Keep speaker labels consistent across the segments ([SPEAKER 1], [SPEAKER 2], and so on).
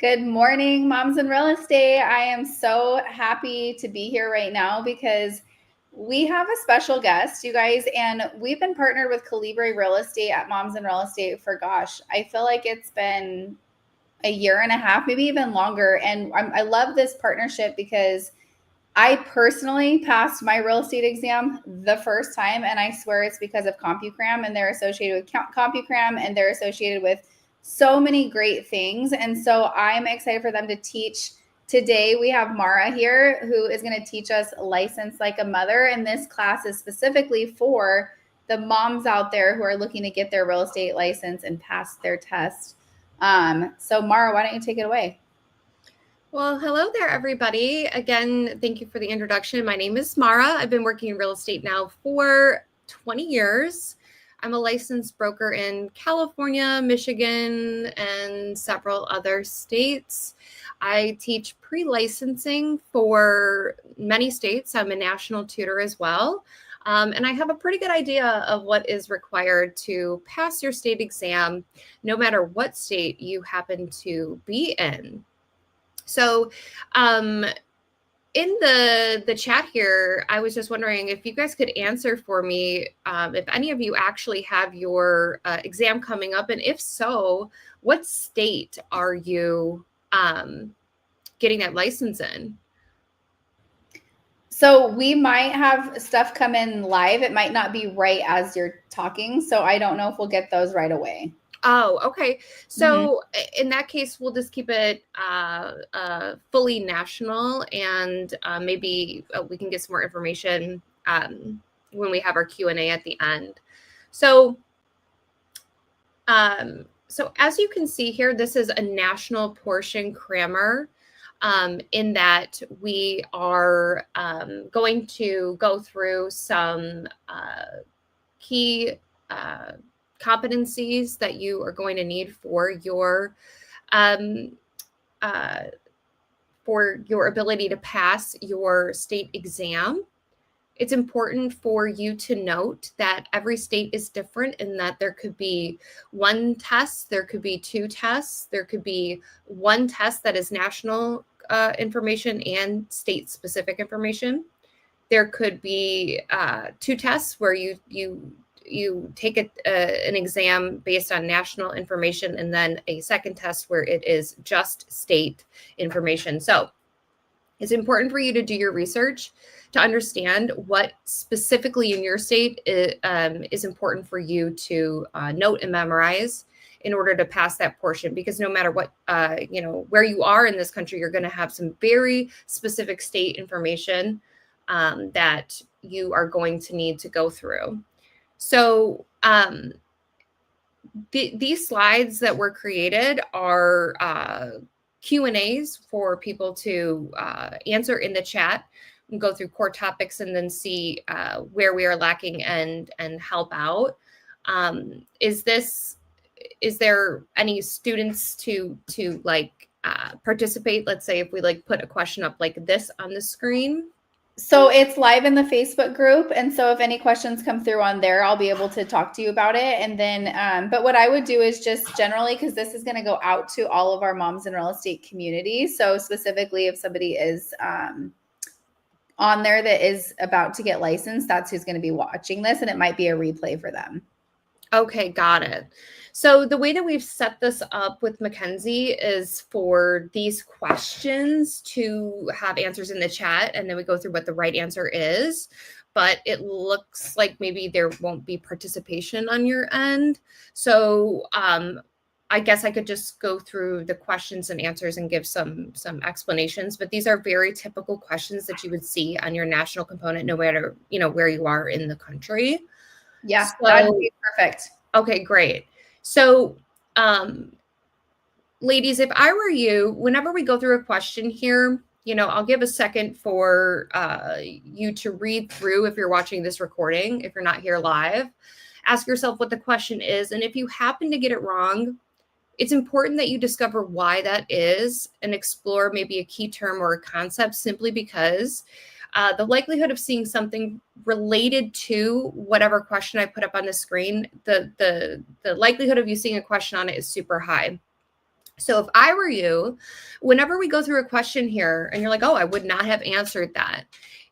[SPEAKER 1] Good morning, moms in real estate. I am so happy to be here right now because we have a special guest, you guys, and we've been partnered with Calibri Real Estate at Moms in Real Estate for, I feel like it's been a year and a half, maybe even longer. And I love this partnership because I personally passed my real estate exam the first time, and I swear it's because of CompuCram, and they're associated with CompuCram, and they're associated with so many great things. And so I'm excited for them to teach. Today we have Mara here who is going to teach us License Like a Mother, and this class is specifically for the moms out there who are looking to get their real estate license and pass their test. So Mara, why don't you take it away?
[SPEAKER 2] Well, hello there, everybody. Again, thank you for the introduction. My name is Mara. I've been working in real estate now for 20 years. I'm a licensed broker in California, Michigan, and several other states. I teach pre-licensing for many states. I'm a national tutor as well. And I have a pretty good idea of what is required to pass your state exam, no matter what state you happen to be in. So in the chat here, I was just wondering if you guys could answer for me if any of you actually have your exam coming up. And if so, what state are you getting that license in?
[SPEAKER 1] So we might have stuff come in live. It might not be right as you're talking. So I don't know if we'll get those right away.
[SPEAKER 2] Oh, okay. So in that case, we'll just keep it fully national, and maybe we can get some more information when we have our Q&A at the end. So as you can see here, this is a national portion crammer in that we are going to go through some key competencies that you are going to need for your ability to pass your state exam. It's important for you to note that every state is different in that there could be one test, there could be two tests, there could be one test that is national information and state-specific information. There could be two tests where you take an exam based on national information, and then a second test where it is just state information. So it's important for you to do your research to understand what specifically in your state is important for you to note and memorize in order to pass that portion, because no matter what, where you are in this country, you're going to have some very specific state information that you are going to need to go through. So these slides that were created are Q&As for people to answer in the chat and go through core topics and then see where we are lacking and help out. Is there any students to participate? Let's say if we put a question up like this on the screen.
[SPEAKER 1] So it's live in the Facebook group. And so if any questions come through on there, I'll be able to talk to you about it. And then, but what I would do is just generally, because this is going to go out to all of our moms in real estate community. So specifically if somebody is on there that is about to get licensed, that's who's going to be watching this. And it might be a replay for them.
[SPEAKER 2] Okay, got it. So the way that we've set this up with Mackenzie is for these questions to have answers in the chat, and then we go through what the right answer is. But it looks like maybe there won't be participation on your end. So I guess I could just go through the questions and answers and give some explanations. But these are very typical questions that you would see on your national component, no matter where you are in the country.
[SPEAKER 1] Yeah, that would be perfect.
[SPEAKER 2] Okay, great. So, ladies, if I were you, whenever we go through a question here, I'll give a second for you to read through if you're watching this recording, if you're not here live. Ask yourself what the question is. And if you happen to get it wrong, it's important that you discover why that is and explore maybe a key term or a concept, simply because the likelihood of seeing something related to whatever question I put up on the screen, the likelihood of you seeing a question on it is super high. So if I were you, whenever we go through a question here and you're like, oh, I would not have answered that,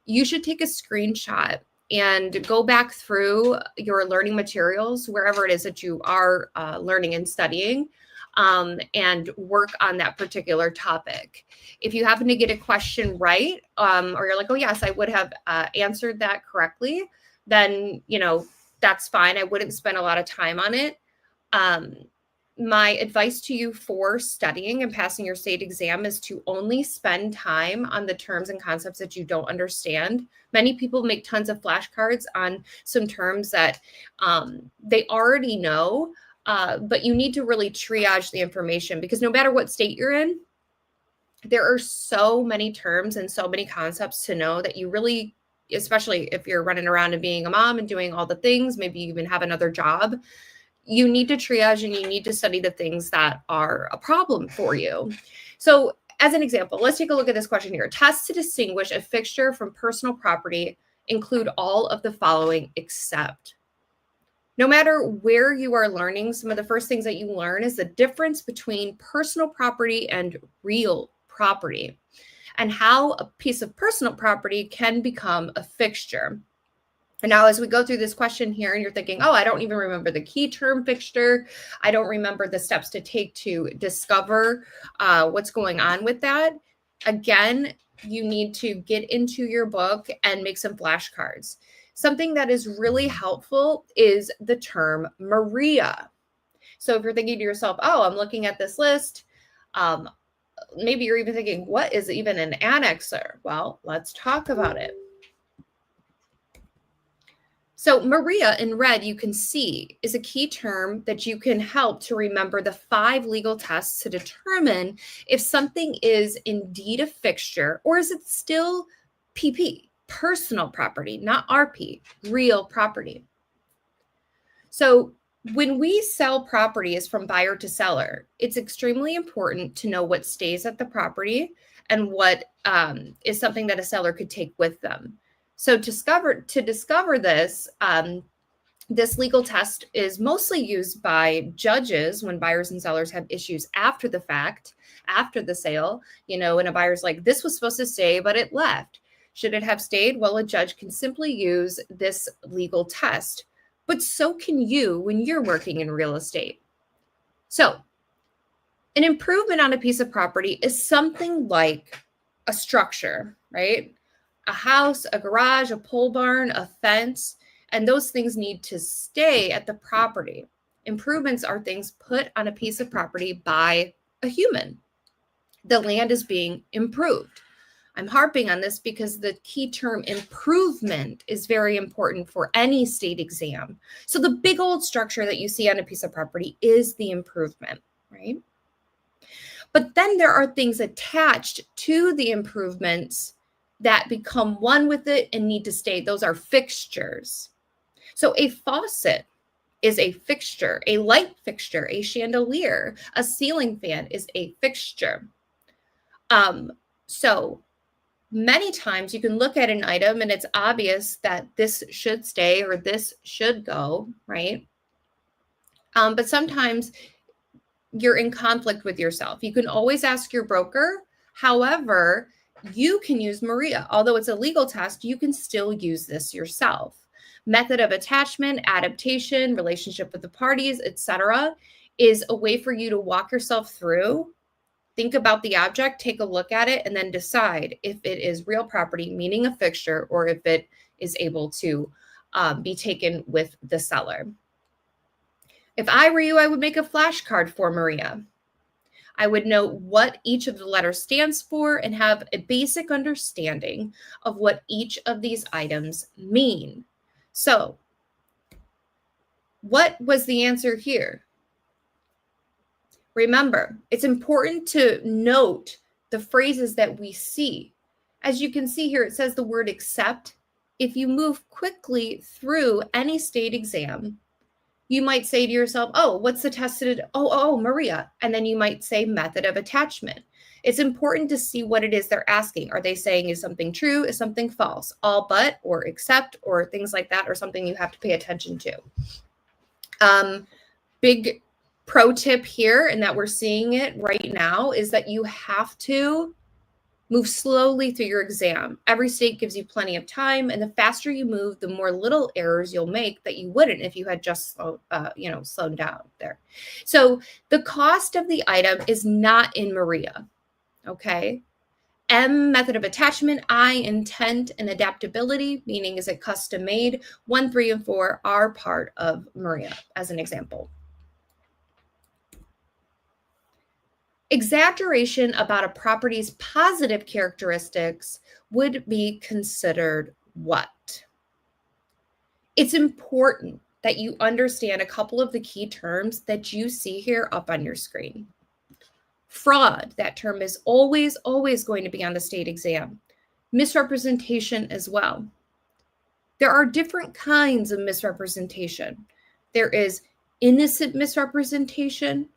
[SPEAKER 2] you should take a screenshot and go back through your learning materials, wherever it is that you are learning and studying, and work on that particular topic. If you happen to get a question right, or you're like, oh, yes, I would have answered that correctly, then, that's fine. I wouldn't spend a lot of time on it. My advice to you for studying and passing your state exam is to only spend time on the terms and concepts that you don't understand. Many people make tons of flashcards on some terms that they already know, but you need to really triage the information, because no matter what state you're in, there are so many terms and so many concepts to know that you really, especially if you're running around and being a mom and doing all the things, maybe you even have another job, you need to triage and you need to study the things that are a problem for you. So as an example, let's take a look at this question here. Tests to distinguish a fixture from personal property include all of the following except. No matter where you are learning, some of the first things that you learn is the difference between personal property and real property, and how a piece of personal property can become a fixture. And now as we go through this question here and you're thinking, oh, I don't even remember the key term fixture, I don't remember the steps to take to discover what's going on with that. Again, you need to get into your book and make some flashcards. Something that is really helpful is the term Maria. So if you're thinking to yourself, oh, I'm looking at this list, maybe you're even thinking, what is even an annexer? Well, let's talk about it. So Maria in red, you can see, is a key term that you can help to remember the 5 legal tests to determine if something is indeed a fixture, or is it still PP, personal property, not RP, real property. So when we sell properties from buyer to seller, it's extremely important to know what stays at the property and what is something that a seller could take with them. So to discover this, this legal test is mostly used by judges when buyers and sellers have issues after the fact, after the sale, and a buyer's like, this was supposed to stay, but it left. Should it have stayed? Well, a judge can simply use this legal test, but so can you when you're working in real estate. So an improvement on a piece of property is something like a structure, right? A house, a garage, a pole barn, a fence, and those things need to stay at the property. Improvements are things put on a piece of property by a human. The land is being improved. I'm harping on this because the key term improvement is very important for any state exam. So the big old structure that you see on a piece of property is the improvement, right? But then there are things attached to the improvements that become one with it and need to stay. Those are fixtures. So a faucet is a fixture, a light fixture, a chandelier, a ceiling fan is a fixture. So many times you can look at an item and it's obvious that this should stay or this should go, right? But sometimes you're in conflict with yourself. You can always ask your broker. However, you can use Maria. Although it's a legal test, you can still use this yourself. Method of attachment, adaptation, relationship with the parties, etc., is a way for you to walk yourself through. Think about the object, take a look at it, and then decide if it is real property, meaning a fixture, or if it is able to be taken with the seller. If I were you, I would make a flashcard for Maria. I would know what each of the letters stands for and have a basic understanding of what each of these items mean. So, what was the answer here? Remember, it's important to note the phrases that we see. As you can see here, it says the word except. If you move quickly through any state exam, you might say to yourself, oh, what's the tested? Oh, Maria. And then you might say method of attachment. It's important to see what it is they're asking. Are they saying is something true? Is something false? All but, or except, or things like that, or something you have to pay attention to. Big Pro tip here, and that we're seeing it right now, is that you have to move slowly through your exam. Every state gives you plenty of time, and the faster you move, the more little errors you'll make that you wouldn't if you had just slowed down there. So the cost of the item is not in Maria, okay? M, method of attachment. I, intent and adaptability, meaning is it custom made? 1, 3, and 4 are part of Maria, as an example. Exaggeration about a property's positive characteristics would be considered what? It's important that you understand a couple of the key terms that you see here up on your screen. Fraud, that term is always, always going to be on the state exam. Misrepresentation as well. There are different kinds of misrepresentation. There is innocent misrepresentation,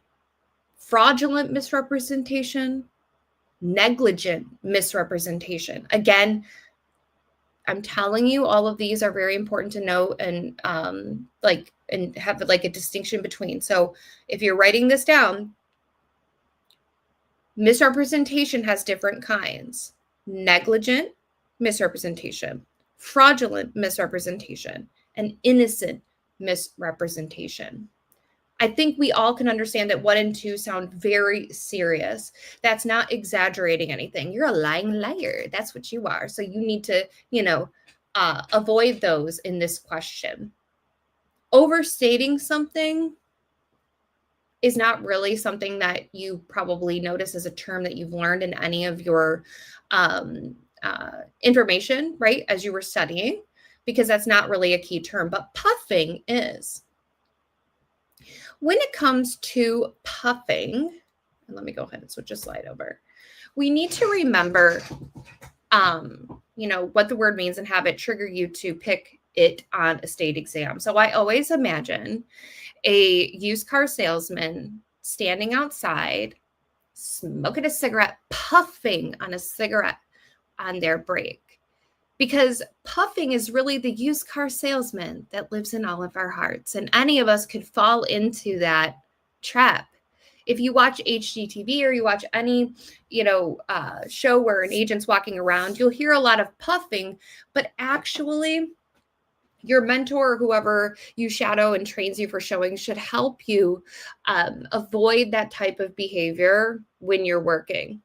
[SPEAKER 2] fraudulent misrepresentation, negligent misrepresentation. Again, I'm telling you, all of these are very important to know and have like a distinction between. So if you're writing this down, misrepresentation has different kinds: negligent misrepresentation, fraudulent misrepresentation, and innocent misrepresentation. I think we all can understand that 1 and 2 sound very serious. That's not exaggerating anything. You're a lying liar. That's what you are. So you need to, avoid those in this question. Overstating something is not really something that you probably notice as a term that you've learned in any of your information, right, as you were studying, because that's not really a key term, but puffing is. When it comes to puffing, and let me go ahead and switch a slide over, we need to remember, what the word means and have it trigger you to pick it on a state exam. So I always imagine a used car salesman standing outside, smoking a cigarette, puffing on a cigarette on their break. Because puffing is really the used car salesman that lives in all of our hearts. And any of us could fall into that trap. If you watch HGTV or you watch any, show where an agent's walking around, you'll hear a lot of puffing, but actually your mentor or whoever you shadow and trains you for showing should help you avoid that type of behavior when you're working.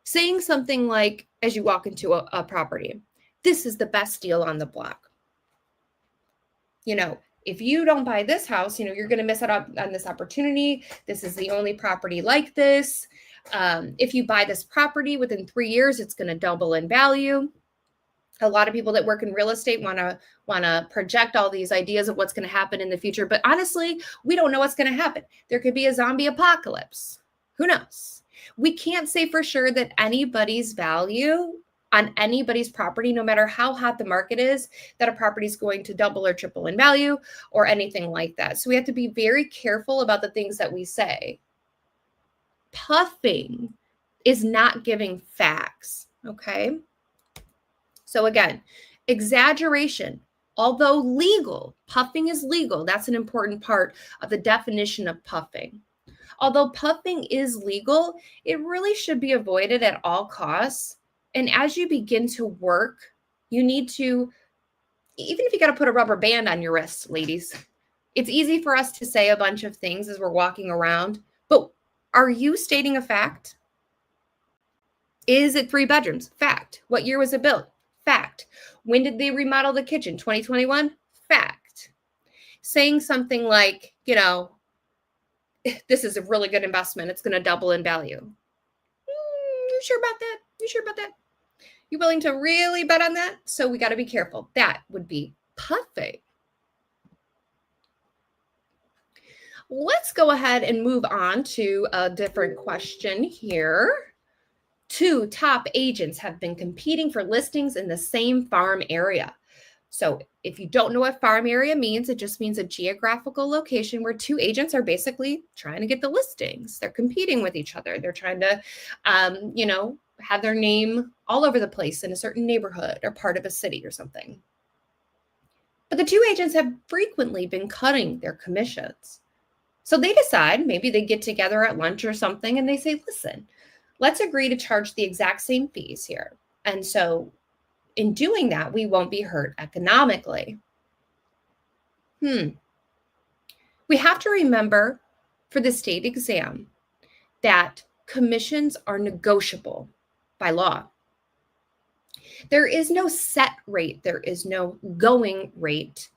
[SPEAKER 2] Saying something like, as you walk into a property, this is the best deal on the block. If you don't buy this house, you're going to miss out on this opportunity. This is the only property like this. If you buy this property within 3 years, it's going to double in value. A lot of people that work in real estate want to project all these ideas of what's going to happen in the future. But honestly, we don't know what's going to happen. There could be a zombie apocalypse. Who knows? We can't say for sure that anybody's value on anybody's property, no matter how hot the market is, that a property is going to double or triple in value or anything like that. So we have to be very careful about the things that we say. Puffing is not giving facts, okay? So again, exaggeration, although legal, puffing is legal. That's an important part of the definition of puffing. Although puffing is legal, it really should be avoided at all costs. And as you begin to work, you need to, even if you got to put a rubber band on your wrist, ladies, it's easy for us to say a bunch of things as we're walking around, but are you stating a fact? Is it 3 bedrooms? Fact. What year was it built? Fact. When did they remodel the kitchen? 2021? Fact. Saying something like, this is a really good investment. It's going to double in value. You sure about that? You sure about that? You willing to really bet on that? So we got to be careful. That would be puffing. Let's go ahead and move on to a different question here. 2 top agents have been competing for listings in the same farm area. So if you don't know what farm area means, it just means a geographical location where 2 agents are basically trying to get the listings. They're competing with each other. They're trying to, have their name all over the place in a certain neighborhood or part of a city or something. But the 2 agents have frequently been cutting their commissions. So they decide, maybe they get together at lunch or something, and they say, listen, let's agree to charge the exact same fees here. And so in doing that, we won't be hurt economically. We have to remember for the state exam that commissions are negotiable by law. There is no set rate. There is no going rate.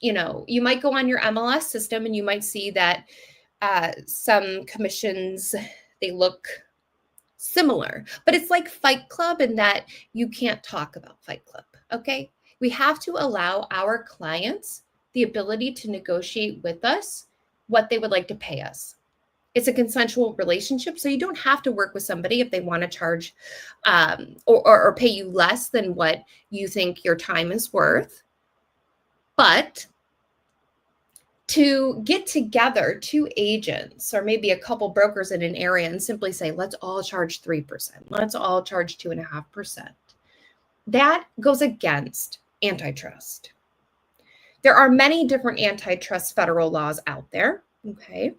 [SPEAKER 2] You might go on your MLS system and you might see that some commissions, they look similar, but it's like Fight Club in that you can't talk about Fight Club, okay? We have to allow our clients the ability to negotiate with us what they would like to pay us. It's a consensual relationship, so you don't have to work with somebody if they want to charge or pay you less than what you think your time is worth. But to get together two agents or maybe a couple brokers in an area and simply say, let's all charge 3%, let's all charge 2.5%, that goes against antitrust. There are many different antitrust federal laws out there, okay?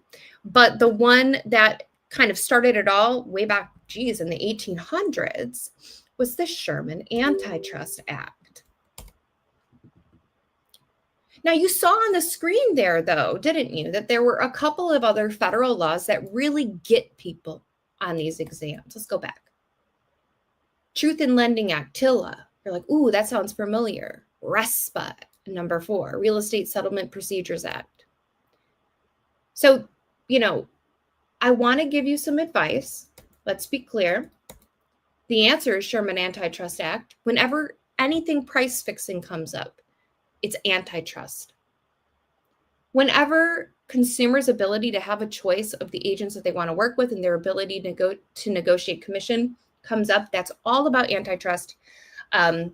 [SPEAKER 2] But the one that kind of started it all way back, in the 1800s was the Sherman Antitrust Act. Now, you saw on the screen there, though, didn't you, that there were a couple of other federal laws that really get people on these exams. Let's go back. Truth in Lending Act, TILA. You're like, ooh, that sounds familiar. RESPA, number 4, Real Estate Settlement Procedures Act. So, I want to give you some advice. Let's be clear. The answer is Sherman Antitrust Act. Whenever anything price fixing comes up, it's antitrust. Whenever consumers' ability to have a choice of the agents that they want to work with and their ability to negotiate commission comes up, that's all about antitrust. And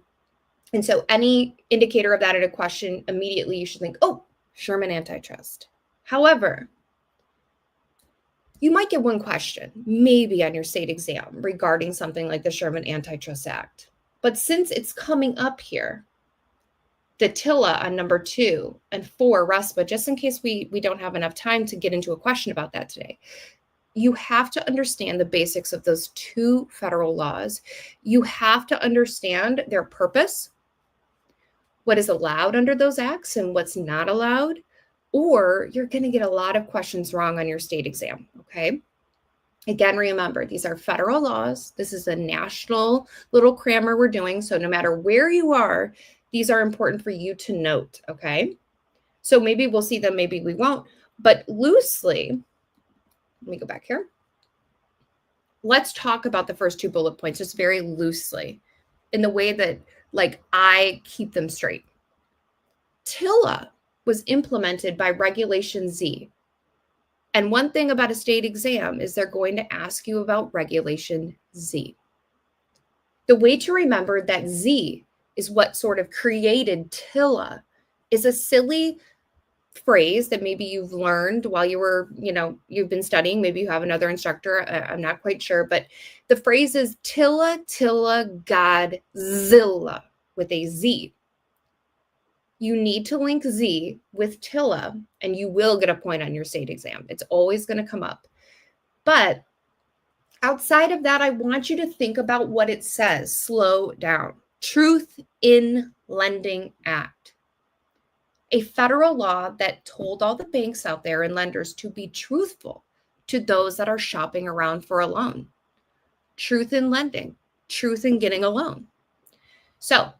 [SPEAKER 2] so any indicator of that at a question, immediately you should think, oh, Sherman Antitrust. However, you might get one question, maybe on your state exam, regarding something like the Sherman Antitrust Act. But since it's coming up here, the TILA on number 2 and 4, RESPA, just in case we don't have enough time to get into a question about that today, you have to understand the basics of those two federal laws. You have to understand their purpose, what is allowed under those acts and what's not allowed, or you're going to get a lot of questions wrong on your state exam, okay? Again, remember, these are federal laws. This is a national little crammer we're doing, so no matter where you are, these are important for you to note, okay? So maybe we'll see them, maybe we won't, but loosely, let me go back here. Let's talk about the first 2 bullet points, just very loosely, in the way that, I keep them straight. TILA was implemented by Regulation Z. And one thing about a state exam is they're going to ask you about Regulation Z. The way to remember that Z is what sort of created TILA is a silly phrase that maybe you've learned while you were, you've been studying. Maybe you have another instructor. I'm not quite sure. But the phrase is TILA, Godzilla with a Z. You need to link Z with TILA, and you will get a point on your state exam. It's always going to come up. But outside of that, I want you to think about what it says. Slow down. Truth in Lending Act. A federal law that told all the banks out there and lenders to be truthful to those that are shopping around for a loan. Truth in lending. Truth in getting a loan. So,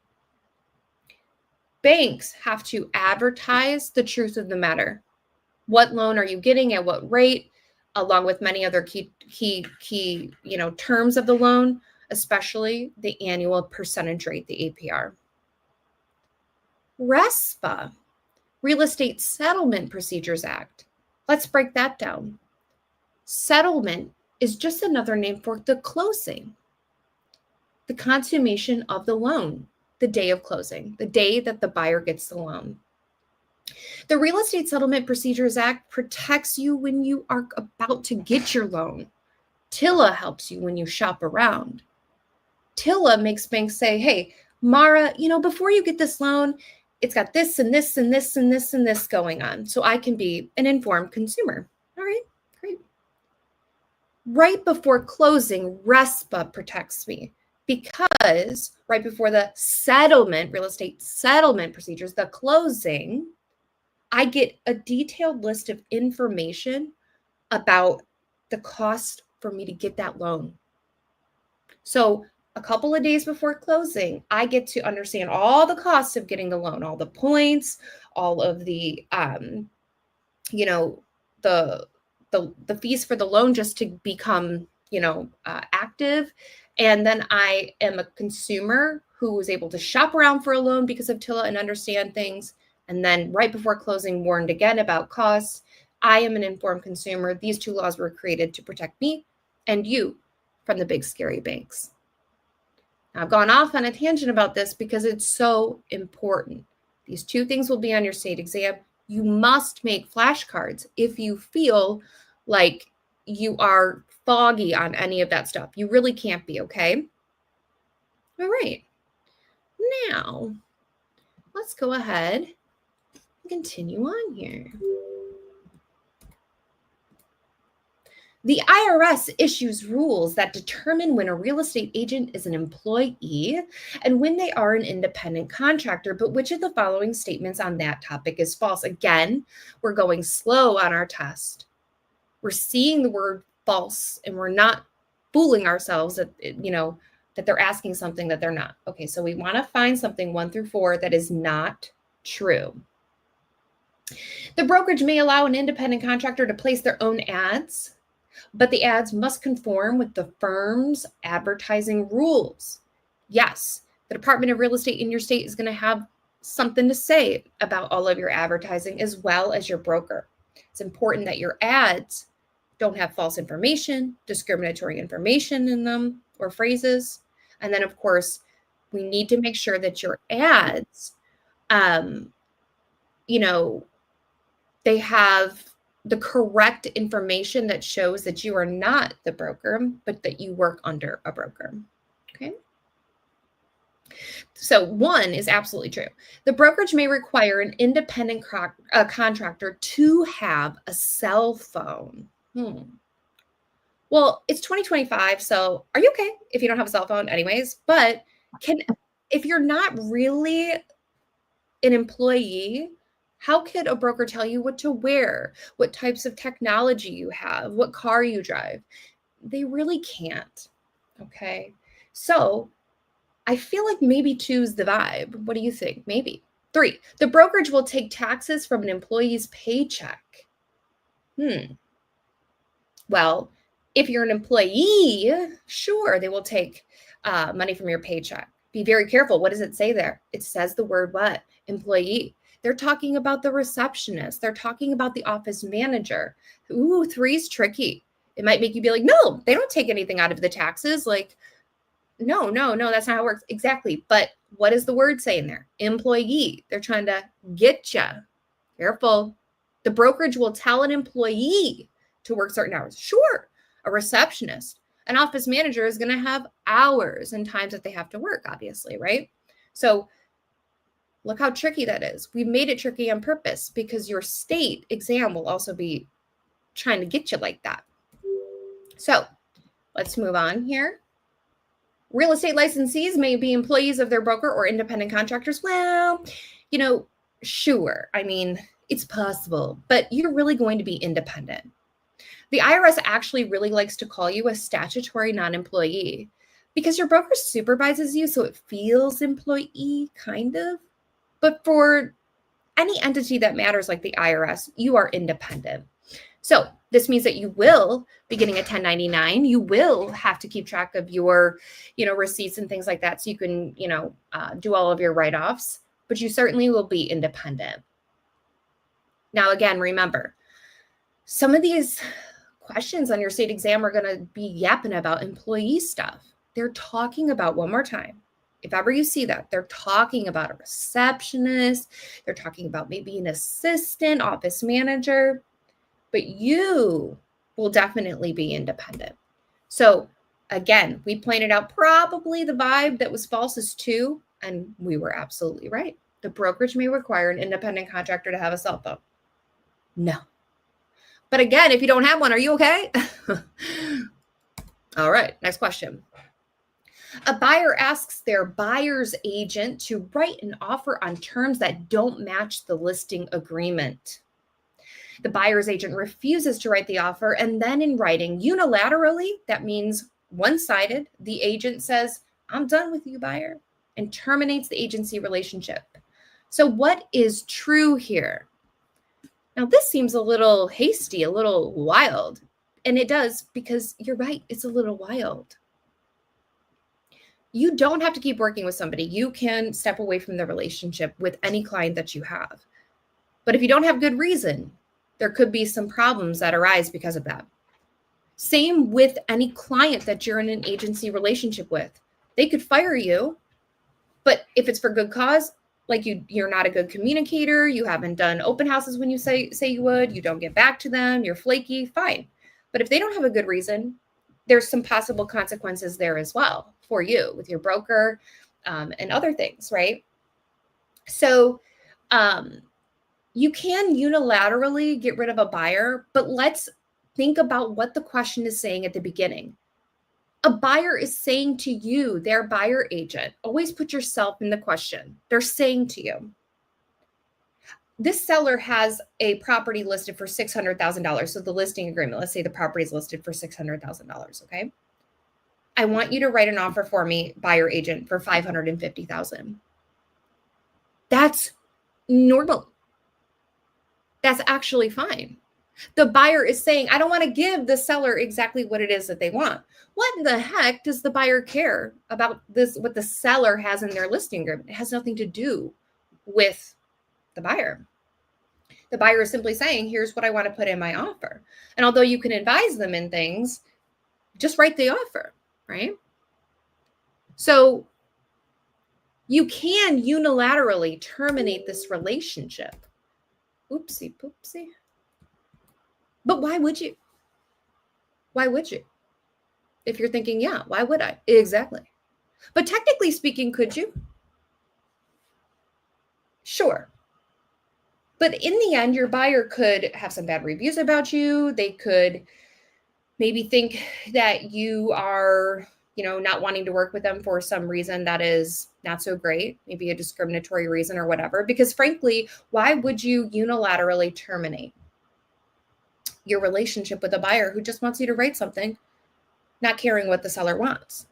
[SPEAKER 2] banks have to advertise the truth of the matter. What loan are you getting at what rate, along with many other key terms of the loan, especially the annual percentage rate, the APR. RESPA, Real Estate Settlement Procedures Act. Let's break that down. Settlement is just another name for the closing, the consummation of the loan. The day of closing, the day that the buyer gets the loan. The Real Estate Settlement Procedures Act protects you when you are about to get your loan. TILA helps you when you shop around. TILA makes banks say, hey, Mara, before you get this loan, it's got this and this and this and this and this going on. So I can be an informed consumer. All right, great. Right before closing, RESPA protects me because right before the settlement, real estate settlement procedures, the closing, I get a detailed list of information about the cost for me to get that loan. So a couple of days before closing, I get to understand all the costs of getting the loan, all the points, all of the, the fees for the loan just to become, active. And then I am a consumer who was able to shop around for a loan because of TILA and understand things. And then right before closing, warned again about costs. I am an informed consumer. These two laws were created to protect me and you from the big scary banks. Now, I've gone off on a tangent about this because it's so important. These two things will be on your state exam. You must make flashcards if you feel like you are foggy on any of that stuff. You really can't be, okay? All right. Now, let's go ahead and continue on here. The IRS issues rules that determine when a real estate agent is an employee and when they are an independent contractor, but which of the following statements on that topic is false? Again, we're going slow on our test. We're seeing the word false and we're not fooling ourselves that, that they're asking something that they're not. Okay, so we want to find something 1 through 4 that is not true. The brokerage may allow an independent contractor to place their own ads, but the ads must conform with the firm's advertising rules. Yes, the Department of Real Estate in your state is going to have something to say about all of your advertising as well as your broker. It's important that your ads don't have false information, discriminatory information in them or phrases. And then, of course, we need to make sure that your ads, they have the correct information that shows that you are not the broker, but that you work under a broker. Okay. So 1 is absolutely true. The brokerage may require an independent contractor to have a cell phone. Well, it's 2025, so are you okay if you don't have a cell phone anyways? But if you're not really an employee, how could a broker tell you what to wear, what types of technology you have, what car you drive? They really can't, okay? So I feel like maybe 2 is the vibe. What do you think? Maybe. 3, the brokerage will take taxes from an employee's paycheck. Well, if you're an employee, sure, they will take money from your paycheck. Be very careful. What does it say there? It says the word what? Employee. They're talking about the receptionist. They're talking about the office manager. Ooh, 3 is tricky. It might make you be like, no, they don't take anything out of the taxes. Like, no, that's not how it works. Exactly. But what does the word say in there? Employee. They're trying to get you. Careful. The brokerage will tell an employee to work certain hours. Sure. A receptionist, an office manager is going to have hours and times that they have to work, obviously, right? So look how tricky that is. We made it tricky on purpose because your state exam will also be trying to get you like that. So let's move on here. Real estate licensees may be employees of their broker or independent contractors. Well, sure. I mean, it's possible, but you're really going to be independent. The IRS actually really likes to call you a statutory non-employee because your broker supervises you, so it feels employee, kind of. But for any entity that matters like the IRS, you are independent. So this means that you will be getting a 1099. You will have to keep track of your, receipts and things like that so you can, do all of your write-offs, but you certainly will be independent. Now, again, remember, some of these questions on your state exam are going to be yapping about employee stuff. They're talking about, one more time, if ever you see that, they're talking about a receptionist. They're talking about maybe an assistant, office manager, but you will definitely be independent. So again, we pointed out probably the vibe that was false is 2, and we were absolutely right. the brokerage may require an independent contractor to have a cell phone. No. But again, if you don't have one, are you okay? All right, next question. A buyer asks their buyer's agent to write an offer on terms that don't match the listing agreement. The buyer's agent refuses to write the offer, and then in writing, unilaterally, that means one-sided, the agent says, "I'm done with you, buyer," and terminates the agency relationship. So what is true here? Now, this seems a little hasty, a little wild, and it does, because you're right, it's a little wild. You don't have to keep working with somebody. You can step away from the relationship with any client that you have. But if you don't have good reason, there could be some problems that arise because of that. Same with any client that you're in an agency relationship with. They could fire you, but if it's for good cause, like you're not a good communicator, you haven't done open houses when you say you would, you don't get back to them, you're flaky, fine. But if they don't have a good reason, there's some possible consequences there as well for you with your broker and other things, right? So you can unilaterally get rid of a buyer, but let's think about what the question is saying at the beginning. A buyer is saying to you, their buyer agent, always put yourself in the question. They're saying to you, this seller has a property listed for $600,000. So the listing agreement, let's say the property is listed for $600,000. Okay. I want you to write an offer for me, buyer agent, for $550,000. That's normal. That's actually fine. The buyer is saying, I don't want to give the seller exactly what it is that they want. What in the heck does the buyer care about this, what the seller has in their listing agreement? It has nothing to do with the buyer. The buyer is simply saying, here's what I want to put in my offer. And although you can advise them in things, just write the offer, right? So you can unilaterally terminate this relationship. Oopsie poopsie. But why would you? Why would you? If you're thinking, yeah, why would I? Exactly. But technically speaking, could you? Sure. But in the end, your buyer could have some bad reviews about you. They could maybe think that you are, not wanting to work with them for some reason that is not so great, maybe a discriminatory reason or whatever. Because frankly, why would you unilaterally terminate your relationship with a buyer who just wants you to write something, not caring what the seller wants?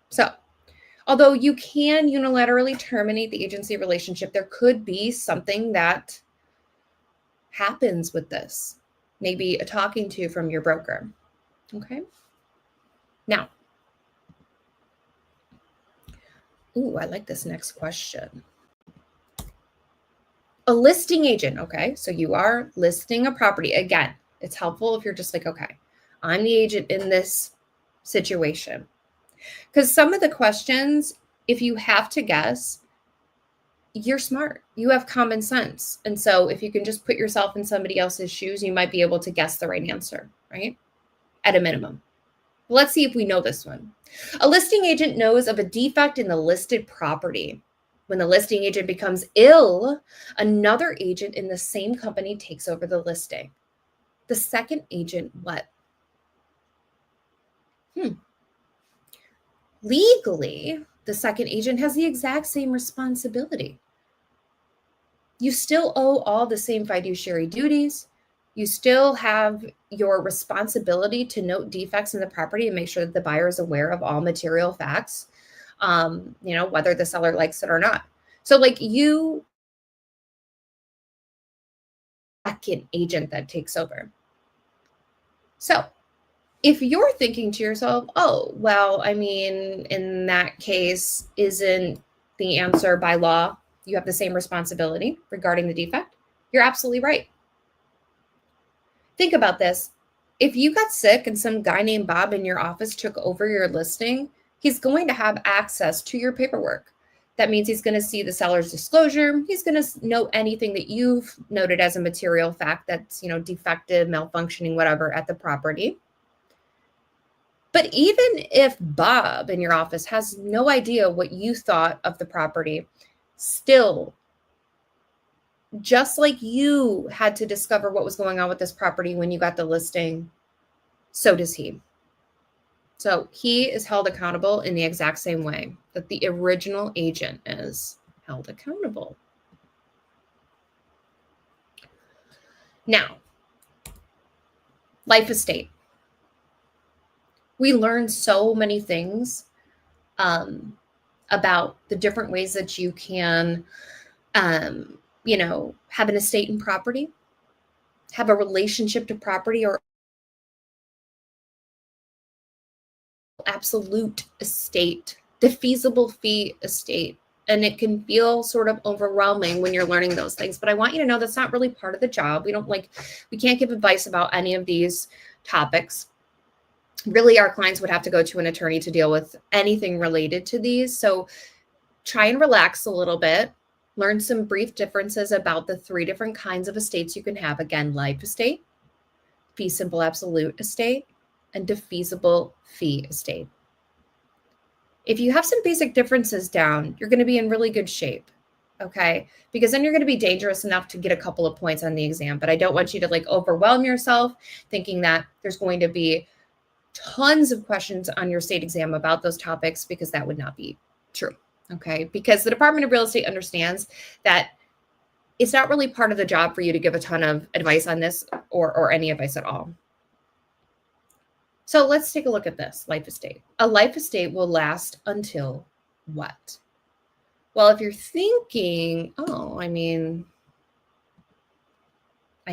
[SPEAKER 2] So, although you can unilaterally terminate the agency relationship, there could be something that happens with this. Maybe a talking to from your broker. Okay. Now, I like this next question. A listing agent. Okay. So you are listing a property. Again, it's helpful if you're just like, okay, I'm the agent in this situation. Because some of the questions, if you have to guess, you're smart. You have common sense. And so if you can just put yourself in somebody else's shoes, you might be able to guess the right answer, right? At a minimum. Let's see if we know this one. A listing agent knows of a defect in the listed property. When the listing agent becomes ill, another agent in the same company takes over the listing. The second agent, what? Legally, the second agent has the exact same responsibility. You still owe all the same fiduciary duties. You still have your responsibility to note defects in the property and make sure that the buyer is aware of all material facts, whether the seller likes it or not. So like you, second agent that takes over. So if you're thinking to yourself, oh, well, I mean, in that case, isn't the answer by law, you have the same responsibility regarding the defect? You're absolutely right. Think about this. If you got sick and some guy named Bob in your office took over your listing, he's going to have access to your paperwork. That means he's going to see the seller's disclosure. He's going to know anything that you've noted as a material fact that's, defective, malfunctioning, whatever at the property. But even if Bob in your office has no idea what you thought of the property, still, just like you had to discover what was going on with this property when you got the listing, so does he. So he is held accountable in the exact same way that the original agent is held accountable. Now, life estate. We learn so many things about the different ways that you can, have an estate in property, have a relationship to property, or absolute estate, the feasible fee estate. And it can feel sort of overwhelming when you're learning those things. But I want you to know that's not really part of the job. We can't give advice about any of these topics. Really, our clients would have to go to an attorney to deal with anything related to these. So try and relax a little bit. Learn some brief differences about the 3 different kinds of estates you can have. Again, life estate, fee simple absolute estate, and defeasible fee estate. If you have some basic differences down, you're going to be in really good shape, okay? Because then you're going to be dangerous enough to get a couple of points on the exam. But I don't want you to overwhelm yourself thinking that there's going to be tons of questions on your state exam about those topics, because that would not be true, okay? Because the Department of Real Estate understands that it's not really part of the job for you to give a ton of advice on this or any advice at all. So let's take a look at this life estate. A life estate will last until what? Well, if you're thinking, I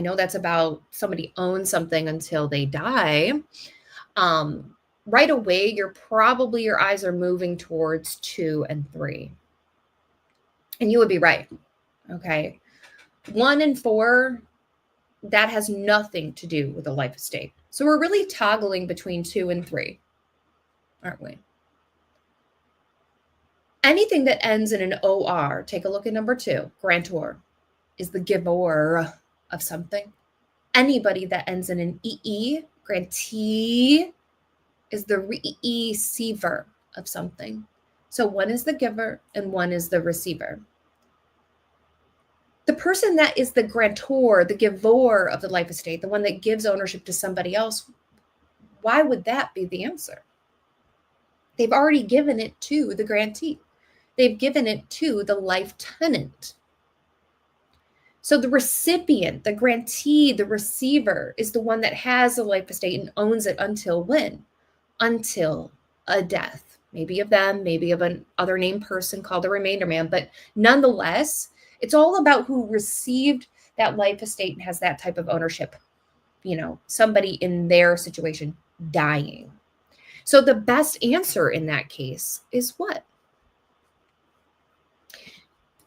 [SPEAKER 2] know that's about somebody owns something until they die. Right away, your eyes are moving towards 2 and 3. And you would be right. Okay. 1 and 4, that has nothing to do with a life estate. So we're really toggling between 2 and 3, aren't we? Anything that ends in an OR, take a look at number 2, grantor, is the giver of something. Anybody that ends in an EE, grantee, is the receiver of something. So one is the giver and one is the receiver. The person that is the grantor, the giver of the life estate, the one that gives ownership to somebody else, why would that be the answer? They've already given it to the grantee. They've given it to the life tenant. So the recipient, the grantee, the receiver is the one that has the life estate and owns it until when? Until a death. Maybe of them, maybe of an other named person called the remainder man. But nonetheless, it's all about who received that life estate and has that type of ownership. Somebody in their situation dying. So the best answer in that case is what?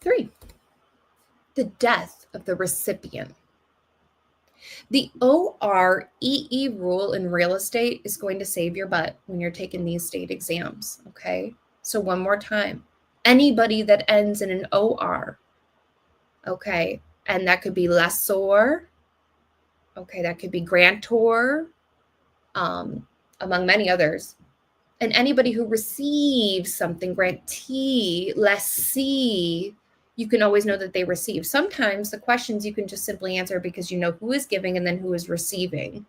[SPEAKER 2] 3. The death of the recipient. The OREE rule in real estate is going to save your butt when you're taking these state exams, okay? So one more time. Anybody that ends in an OR, okay, and that could be lessor, okay, that could be grantor, among many others. And anybody who receives something, grantee, lessee, you can always know that they receive. Sometimes the questions you can just simply answer because you know who is giving and then who is receiving.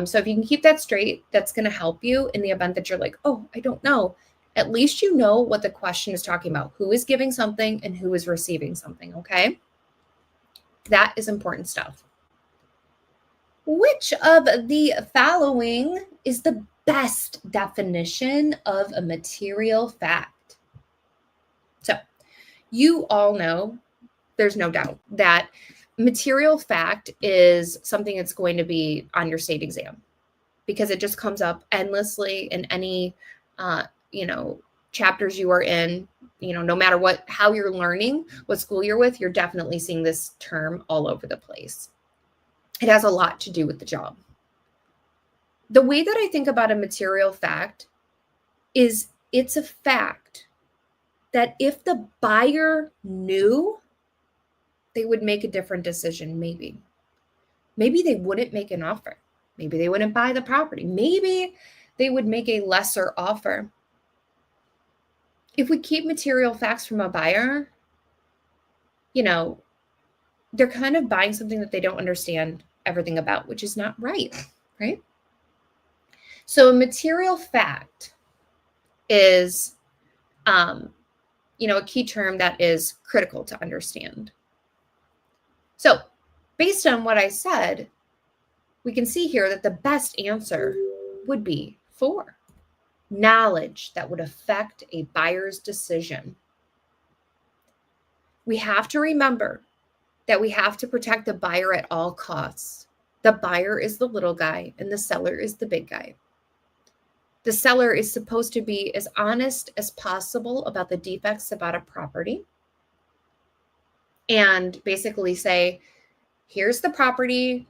[SPEAKER 2] So if you can keep that straight, that's going to help you in the event that you're like, oh, I don't know. At least you know what the question is talking about. Who is giving something and who is receiving something, okay? That is important stuff. Which of the following is the best definition of a material fact? So you all know, there's no doubt that material fact is something that's going to be on your state exam because it just comes up endlessly in any, chapters you are in, no matter how you're learning, what school you're with, you're definitely seeing this term all over the place. It has a lot to do with the job. The way that I think about a material fact is it's a fact that if the buyer knew, they would make a different decision, maybe. Maybe they wouldn't make an offer. Maybe they wouldn't buy the property. Maybe they would make a lesser offer. If we keep material facts from a buyer, they're kind of buying something that they don't understand everything about, which is not right, right? So a material fact is, a key term that is critical to understand. So based on what I said, we can see here that the best answer would be 4. Knowledge that would affect a buyer's decision. We have to remember that we have to protect the buyer at all costs. The buyer is the little guy and the seller is the big guy. The seller is supposed to be as honest as possible about the defects about a property and basically say, here's the property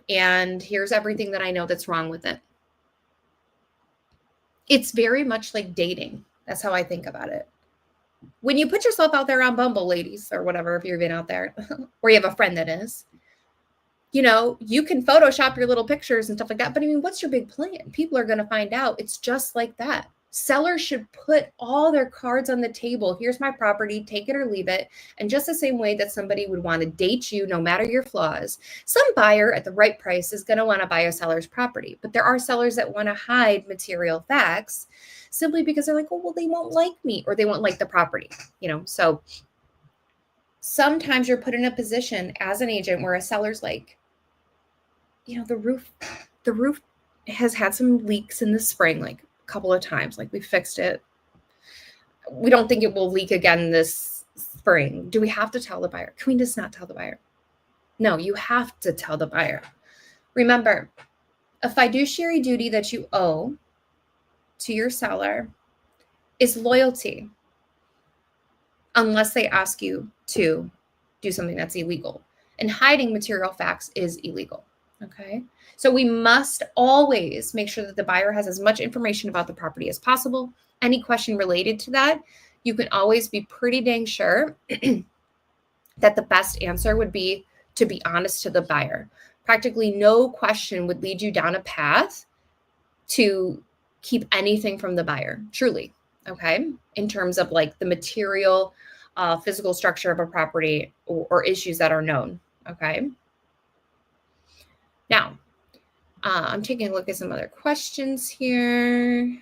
[SPEAKER 2] and here's everything that I know that's wrong with it. It's very much like dating. That's how I think about it. When you put yourself out there on Bumble, ladies, or whatever, if you've been out there, or you have a friend that is, you can Photoshop your little pictures and stuff like that. But I mean, what's your big plan? People are going to find out. It's just like that. Sellers should put all their cards on the table. Here's my property, take it or leave it. And just the same way that somebody would want to date you, no matter your flaws, some buyer at the right price is going to want to buy a seller's property. But there are sellers that want to hide material facts simply because they're like, oh, well, they won't like me or they won't like the property, So sometimes you're put in a position as an agent where a seller's like, the roof has had some leaks in the spring, like a couple of times, like we fixed it. We don't think it will leak again this spring. Do we have to tell the buyer? Can we just not tell the buyer? No, you have to tell the buyer. Remember, a fiduciary duty that you owe to your seller is loyalty, unless they ask you to do something that's illegal. And hiding material facts is illegal. Okay. So we must always make sure that the buyer has as much information about the property as possible. Any question related to that, you can always be pretty dang sure that the best answer would be to be honest to the buyer. Practically no question would lead you down a path to keep anything from the buyer, truly. Okay. In terms of like the material, physical structure of a property or issues that are known. Okay. Now, I'm taking a look at some other questions here.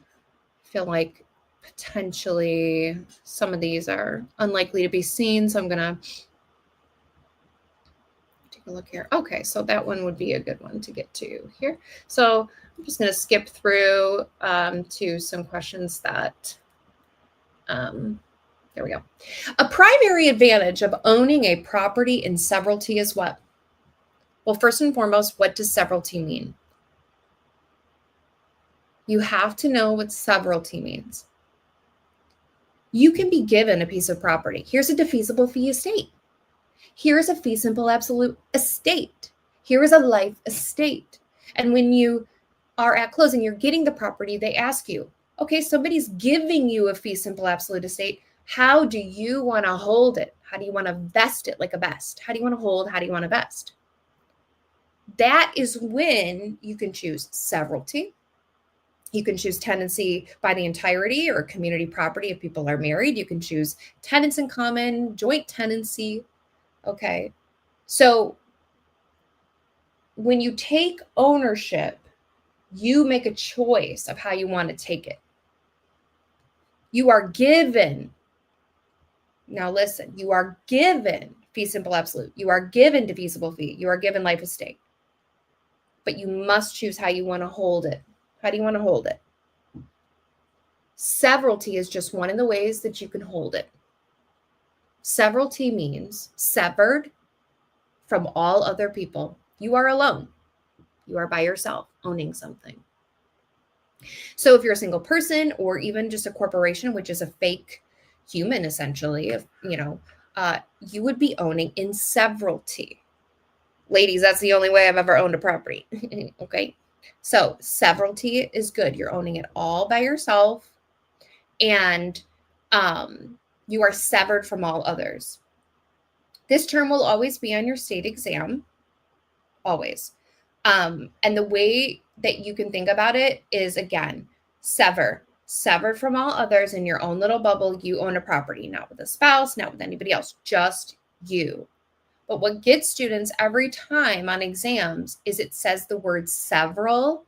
[SPEAKER 2] I feel like potentially some of these are unlikely to be seen, so I'm going to take a look here. Okay, so that one would be a good one to get to here. So I'm just going to skip through to some questions that, there we go. A primary advantage of owning a property in severalty is what? Well, first and foremost, what does severalty mean? You have to know what severalty means. You can be given a piece of property. Here's a defeasible fee estate. Here's a fee simple absolute estate. Here is a life estate. And when you are at closing, you're getting the property, they ask you, okay, somebody's giving you a fee simple absolute estate. How do you want to hold it? How do you want to vest it like a vest? How do you want to hold? How do you want to vest? That is when you can choose severalty. You can choose tenancy by the entirety or community property if people are married. You can choose tenants in common, joint tenancy. Okay. So when you take ownership, you make a choice of how you want to take it. You are given, now listen, you are given fee simple absolute. You are given divisible fee. You are given life estate. But you must choose how you want to hold it. How do you want to hold it? Severalty is just one of the ways that you can hold it. Severalty means severed from all other people. You are alone. You are by yourself owning something. So if you're a single person or even just a corporation, which is a fake human, essentially, you would be owning in severalty. Ladies, that's the only way I've ever owned a property. Okay. So severalty is good. You're owning it all by yourself and you are severed from all others. This term will always be on your state exam. Always. And the way that you can think about it is, again, sever. severed from all others in your own little bubble. You own a property, not with a spouse, not with anybody else, just you. But what gets students every time on exams is it says the word several,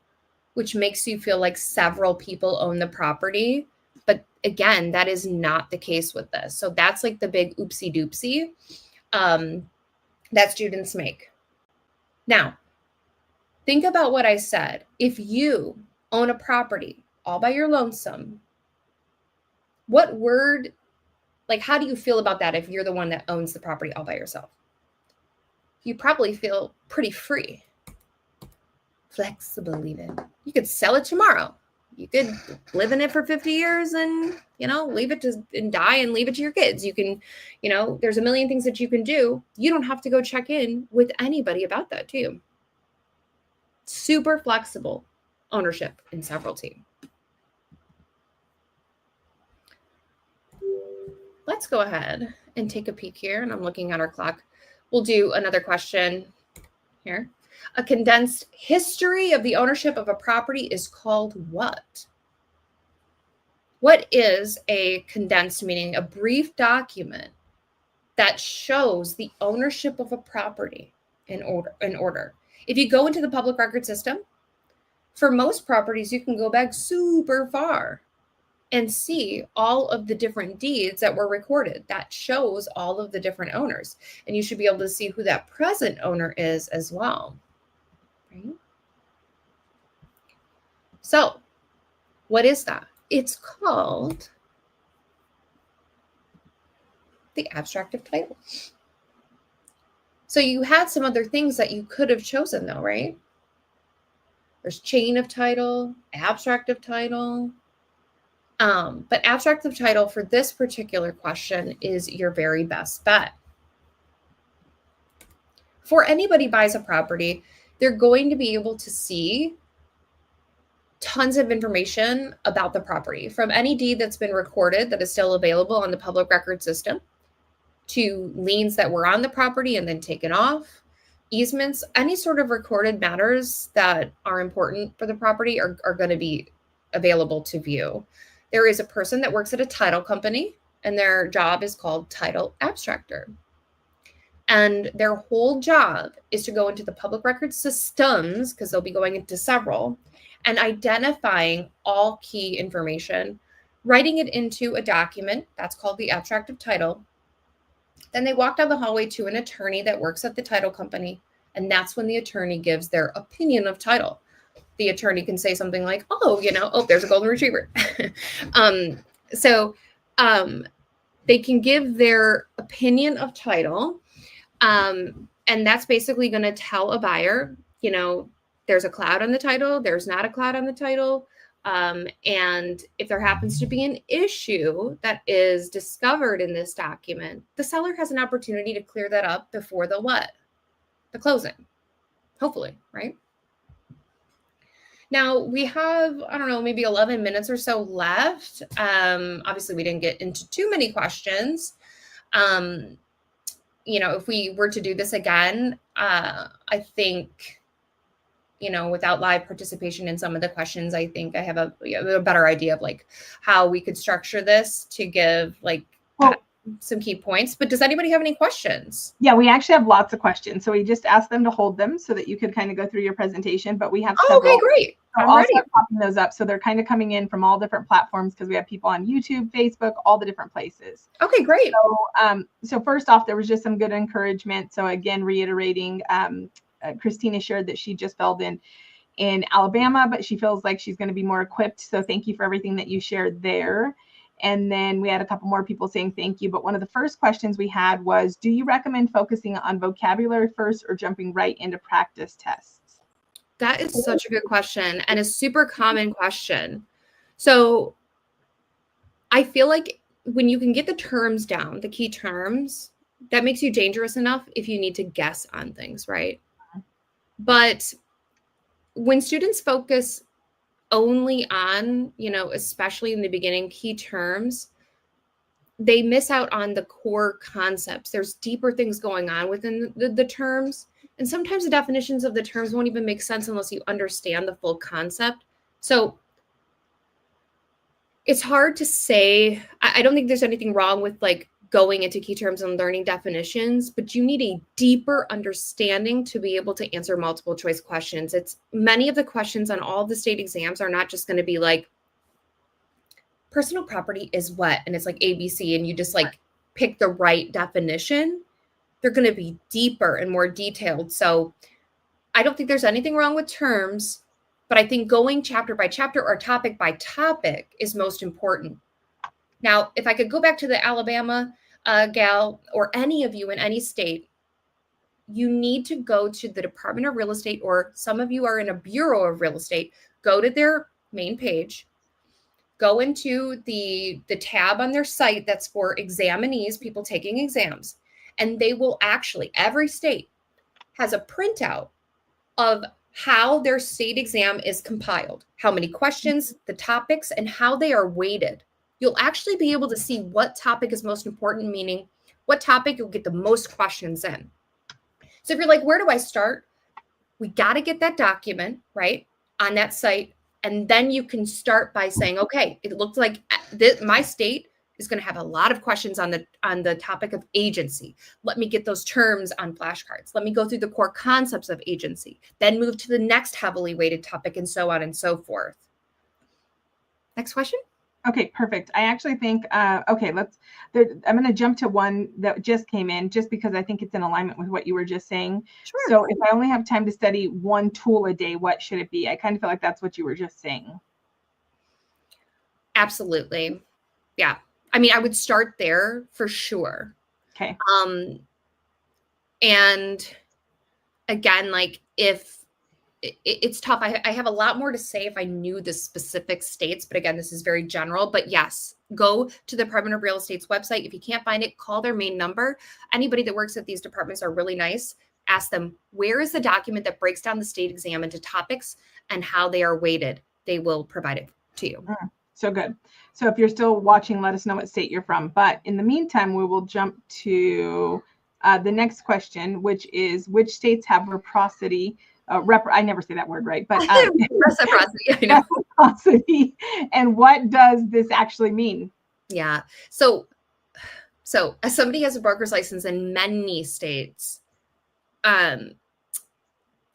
[SPEAKER 2] which makes you feel like several people own the property. But again, that is not the case with this. So that's like the big oopsie doopsie that students make. Now, think about what I said. If you own a property all by your lonesome, what word, like, how do you feel about that if you're the one that owns the property all by yourself? You probably feel pretty free, flexible even. You could sell it tomorrow. You could live in it for 50 years and, leave it and die and leave it to your kids. You can, there's a million things that you can do. You don't have to go check in with anybody about that too. Super flexible ownership and severalty. Let's go ahead and take a peek here. And I'm looking at our clock. We'll do another question here. A condensed history of the ownership of a property is called what? What is a condensed meaning? A brief document that shows the ownership of a property in order. If you go into the public record system, for most properties, you can go back super far and see all of the different deeds that were recorded. That shows all of the different owners. And you should be able to see who that present owner is as well. Right? So, what is that? It's called the abstract of title. So you had some other things that you could have chosen though, right? There's chain of title, abstract of title. But abstract of title for this particular question is your very best bet. For anybody buys a property, they're going to be able to see tons of information about the property, from any deed that's been recorded that is still available on the public record system, to liens that were on the property and then taken off, easements, any sort of recorded matters that are important for the property are going to be available to view. There is a person that works at a title company, and their job is called title abstractor. And their whole job is to go into the public record systems, because they'll be going into several, and identifying all key information, writing it into a document that's called the abstract of title. Then they walk down the hallway to an attorney that works at the title company, and that's when the attorney gives their opinion of title. The attorney can say something like, there's a golden retriever. They can give their opinion of title. And that's basically going to tell a buyer, there's a cloud on the title, there's not a cloud on the title. And if there happens to be an issue that is discovered in this document, the seller has an opportunity to clear that up before the what? The closing, hopefully, right? Now we have, maybe 11 minutes or so left. Obviously we didn't get into too many questions. If we were to do this again, I think, without live participation in some of the questions, I think I have a better idea of like how we could structure this to give some key points. But does anybody have any questions?
[SPEAKER 3] Yeah, we actually have lots of questions. So we just asked them to hold them so that you could kind of go through your presentation. But we have several.
[SPEAKER 2] Okay, great.
[SPEAKER 3] I'm ready. Popping those up. So they're kind of coming in from all different platforms, because we have people on YouTube, Facebook, all the different places.
[SPEAKER 2] Okay, great.
[SPEAKER 3] So first off, there was just some good encouragement. So again, reiterating, Christina shared that she just filled in Alabama, but she feels like she's going to be more equipped. So thank you for everything that you shared there. And then we had a couple more people saying thank you. But one of the first questions we had was, do you recommend focusing on vocabulary first or jumping right into practice tests?
[SPEAKER 2] That is such a good question, and a super common question. So I feel like when you can get the terms down, the key terms, that makes you dangerous enough if you need to guess on things, right? But when students focus only on, especially in the beginning, key terms, they miss out on the core concepts. There's deeper things going on within the terms. And sometimes the definitions of the terms won't even make sense unless you understand the full concept. So It's hard to say. I don't think there's anything wrong with like going into key terms and learning definitions, but you need a deeper understanding to be able to answer multiple choice questions. It's many of the questions on all the state exams are not just going to be like personal property is what, and it's like ABC, and you just like pick the right definition. They're going to be deeper and more detailed. So I don't think there's anything wrong with terms, but I think going chapter by chapter or topic by topic is most important. Now, if I could go back to the Alabama gal or any of you in any state, you need to go to the Department of Real Estate, or some of you are in a Bureau of Real Estate, go to their main page, go into the tab on their site that's for examinees, people taking exams, and they will actually, every state has a printout of how their state exam is compiled, how many questions, the topics, and how they are weighted. You'll actually be able to see what topic is most important, meaning what topic you'll get the most questions in. So if you're like, where do I start? We got to get that document, right, on that site. And then you can start by saying, okay, it looks like my state is going to have a lot of questions on the topic of agency. Let me get those terms on flashcards. Let me go through the core concepts of agency, then move to the next heavily weighted topic, and so on and so forth. Next question.
[SPEAKER 3] Okay, perfect. I actually think, okay, I'm going to jump to one that just came in just because I think it's in alignment with what you were just saying.
[SPEAKER 2] Sure.
[SPEAKER 3] So if I only have time to study one tool a day, what should it be? I kind of feel like that's what you were just saying.
[SPEAKER 2] Absolutely. Yeah. I mean, I would start there for sure.
[SPEAKER 3] Okay.
[SPEAKER 2] And again, like if it's tough, I have a lot more to say if I knew the specific states, but again, this is very general. But yes, go to the Department of Real Estate's website. If you can't find it, call their main number. Anybody that works at these departments are really nice. Ask them, where is the document that breaks down the state exam into topics and how they are weighted? They will provide it to you.
[SPEAKER 3] So good. So if you're still watching, let us know what state you're from. But in the meantime, we will jump to the next question, which is, which states have reciprocity? I never say that word right, but
[SPEAKER 2] reciprocity. I know.
[SPEAKER 3] Reciprocity. And what does this actually mean?
[SPEAKER 2] Yeah. So as somebody who has a broker's license in many states,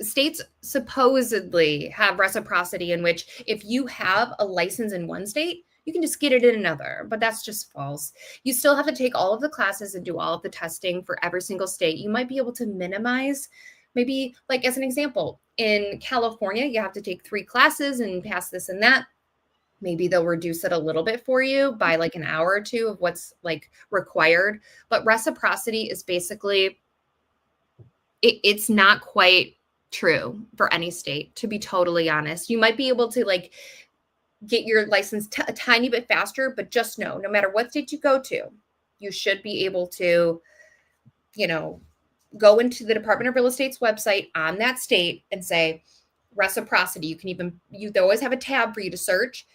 [SPEAKER 2] states supposedly have reciprocity, in which if you have a license in one state, you can just get it in another, but that's just false. You still have to take all of the classes and do all of the testing for every single state. You might be able to minimize, maybe like as an example, in California, you have to take 3 classes and pass this and that. Maybe they'll reduce it a little bit for you by like an hour or two of what's like required. But reciprocity is basically, it's not quite true for any state, to be totally honest. You might be able to like get your license a tiny bit faster, but just know, no matter what state you go to, you should be able to, go into the Department of Real Estate's website on that state and say reciprocity. You always have a tab for you to search,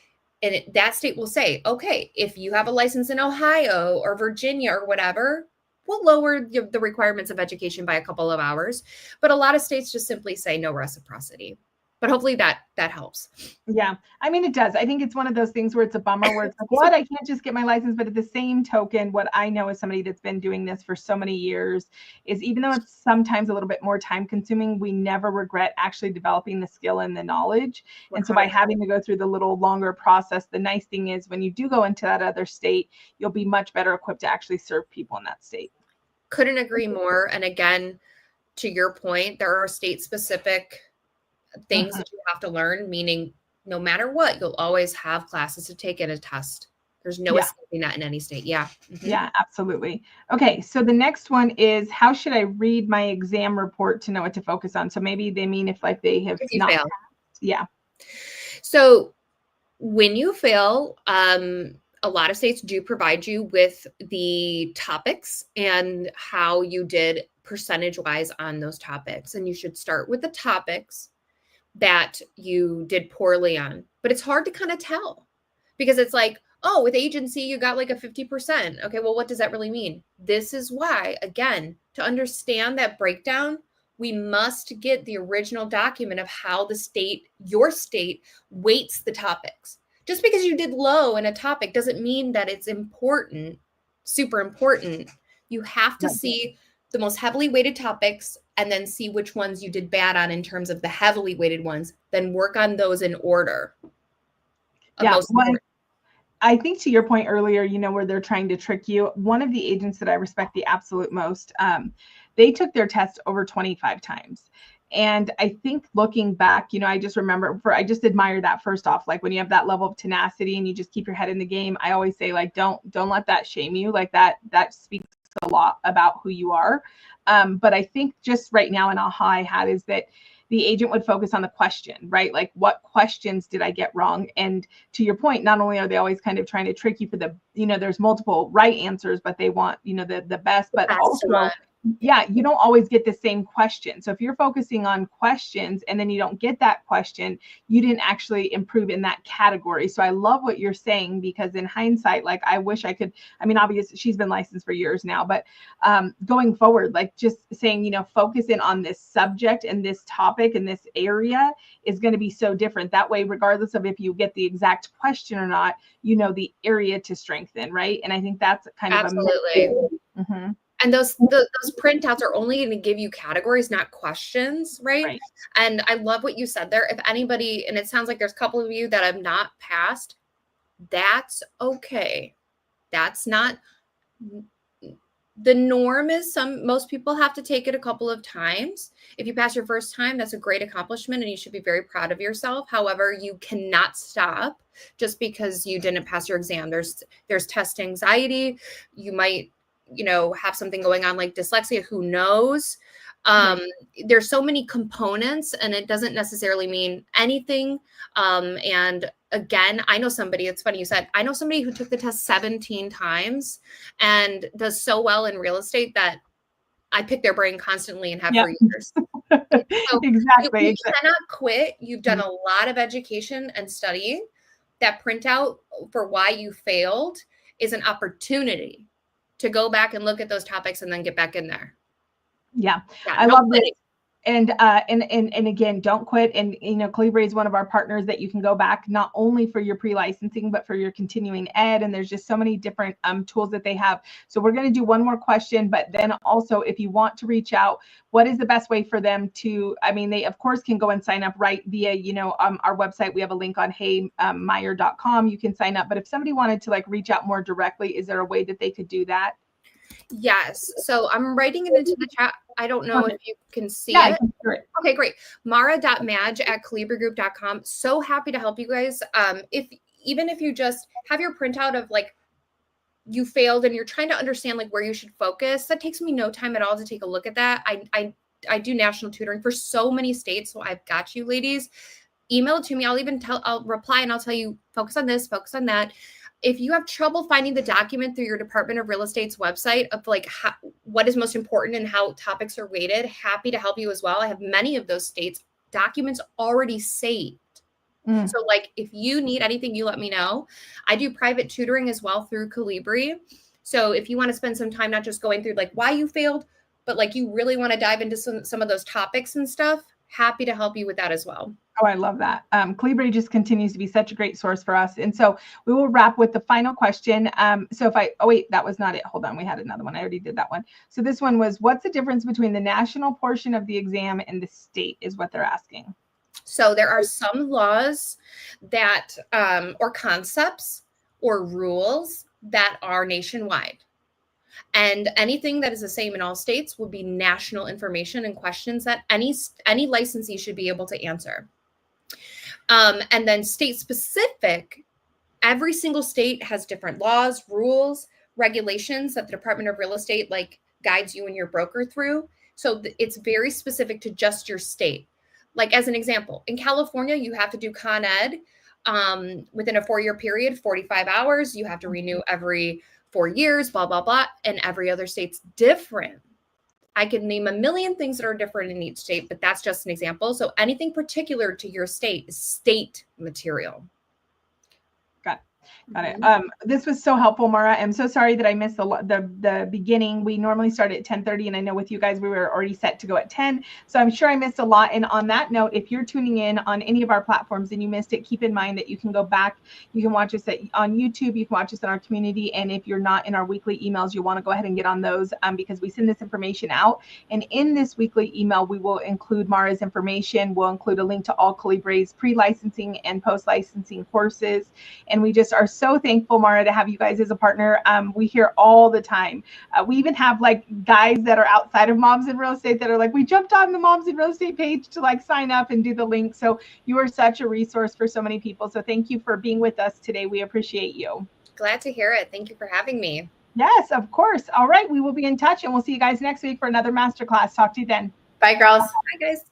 [SPEAKER 2] and that state will say, okay, if you have a license in Ohio or Virginia or whatever, we'll lower the requirements of education by a couple of hours. But a lot of states just simply say no reciprocity. But hopefully that helps.
[SPEAKER 3] Yeah. I mean, it does. I think it's one of those things where it's a bummer where it's like, what? I can't just get my license. But at the same token, what I know as somebody that's been doing this for so many years is, even though it's sometimes a little bit more time consuming, we never regret actually developing the skill and the knowledge. 100%. And so by having to go through the little longer process, the nice thing is when you do go into that other state, you'll be much better equipped to actually serve people in that state.
[SPEAKER 2] Couldn't agree more. And again, to your point, there are state specific things that you have to learn, meaning no matter what, you'll always have classes to take and a test. There's no escaping that in any state. Yeah. Mm-hmm.
[SPEAKER 3] Yeah, absolutely. Okay. So the next one is, how should I read my exam report to know what to focus on? So maybe they mean if like they have not passed. Yeah.
[SPEAKER 2] So when you fail, a lot of states do provide you with the topics and how you did percentage wise on those topics. And you should start with the topics that you did poorly on. But it's hard to kind of tell, because it's like, oh, with agency, you got like a 50%. Okay, well, what does that really mean? This is why, again, to understand that breakdown, we must get the original document of how your state weights the topics. Just because you did low in a topic doesn't mean that it's important, super important. You have to see the most heavily weighted topics and then see which ones you did bad on in terms of the heavily weighted ones, then work on those in order.
[SPEAKER 3] Yeah. I think to your point earlier, you know, where they're trying to trick you, one of the agents that I respect the absolute most, they took their test over 25 times. And I think looking back, you know, I just remember I just admire that first off, like when you have that level of tenacity and you just keep your head in the game. I always say, like, don't let that shame you. Like that speaks a lot about who you are. But I think just right now an aha I had is that the agent would focus on the question, right? Like, what questions did I get wrong? And to your point, not only are they always kind of trying to trick you for the, you know, there's multiple right answers, but they want, you know, the best, but also, yeah, you don't always get the same question. So if you're focusing on questions and then you don't get that question, you didn't actually improve in that category. So I love what you're saying, because in hindsight, like, I wish I could, I mean, obviously she's been licensed for years now, but going forward, like, just saying, you know, focus in on this subject and this topic and this area is going to be so different. That way, regardless of if you get the exact question or not, you know, the area to strengthen, right? And I think that's kind of
[SPEAKER 2] absolutely. And those printouts are only going to give you categories, not questions, right? And I love what you said there. If anybody, and it sounds like there's a couple of you that have not passed, that's okay. That's not the norm. Is most people have to take it a couple of times. If you pass your first time, that's a great accomplishment and you should be very proud of yourself. However, you cannot stop just because you didn't pass your exam. There's test anxiety. You might, you know, have something going on like dyslexia, who knows? There's so many components and it doesn't necessarily mean anything. And again, I know somebody, it's funny you said, I know somebody who took the test 17 times and does so well in real estate that I pick their brain constantly and have for years. So
[SPEAKER 3] exactly.
[SPEAKER 2] You cannot quit. You've done a lot of education and studying. That printout for why you failed is an opportunity to go back and look at those topics and then get back in there.
[SPEAKER 3] Yeah, I love it. And again, don't quit. And, you know, Calibra is one of our partners that you can go back not only for your pre-licensing, but for your continuing ed. And there's just so many different tools that they have. So we're going to do one more question, but then also if you want to reach out, what is the best way for them to, I mean, they of course can go and sign up right via, you know, our website. We have a link on heymeyer.com. You can sign up. But if somebody wanted to like reach out more directly, is there a way that they could do that?
[SPEAKER 2] Yes. So I'm writing it into the chat. I don't know if you can see it. Okay, great. Mara.madge@calibragroup.com. So happy to help you guys. Even if you just have your printout of like you failed and you're trying to understand like where you should focus, that takes me no time at all to take a look at that. I do national tutoring for so many states. So I've got you, ladies. Email it to me. I'll reply and I'll tell you, focus on this, focus on that. If you have trouble finding the document through your Department of Real Estate's website of like what is most important and how topics are weighted, happy to help you as well. I have many of those states documents already saved. So like if you need anything, you let me know. I do private tutoring as well through Calibri. So if you want to spend some time, not just going through like why you failed, but like you really want to dive into some of those topics and stuff, happy to help you with that as well.
[SPEAKER 3] Oh, I love that. Calibri just continues to be such a great source for us. And so we will wrap with the final question. So if oh wait, that was not it. Hold on. We had another one. I already did that one. So this one was, what's the difference between the national portion of the exam and the state is what they're asking.
[SPEAKER 2] So there are some laws that, or concepts or rules that are nationwide. And anything that is the same in all states will be national information and questions that any licensee should be able to answer. And then state specific, every single state has different laws, rules, regulations that the Department of Real Estate like guides you and your broker through. So it's very specific to just your state. Like as an example, in California, you have to do Con Ed within a 4-year period, 45 hours. You have to renew every 4 years, blah, blah, blah. And every other state's different. I can name a million things that are different in each state, but that's just an example. So anything particular to your state is state material.
[SPEAKER 3] Got it. Got it. This was so helpful, Mara. I'm so sorry that I missed the beginning. We normally start at 10:30, and I know with you guys we were already set to go at 10. So I'm sure I missed a lot. And on that note, if you're tuning in on any of our platforms and you missed it, keep in mind that you can go back. You can watch us on YouTube. You can watch us in our community. And if you're not in our weekly emails, you want to go ahead and get on those because we send this information out. And in this weekly email, we will include Mara's information. We'll include a link to all Colibri's pre-licensing and post-licensing courses. And we just are so thankful, Mara, to have you guys as a partner. We hear all the time. We even have like guys that are outside of Moms in Real Estate that are like, we jumped on the Moms in Real Estate page to like sign up and do the link. So you are such a resource for so many people. So thank you for being with us today. We appreciate you.
[SPEAKER 2] Glad to hear it. Thank you for having me.
[SPEAKER 3] Yes, of course. All right. We will be in touch and we'll see you guys next week for another masterclass. Talk to you then.
[SPEAKER 1] Bye, girls.
[SPEAKER 2] Bye, guys.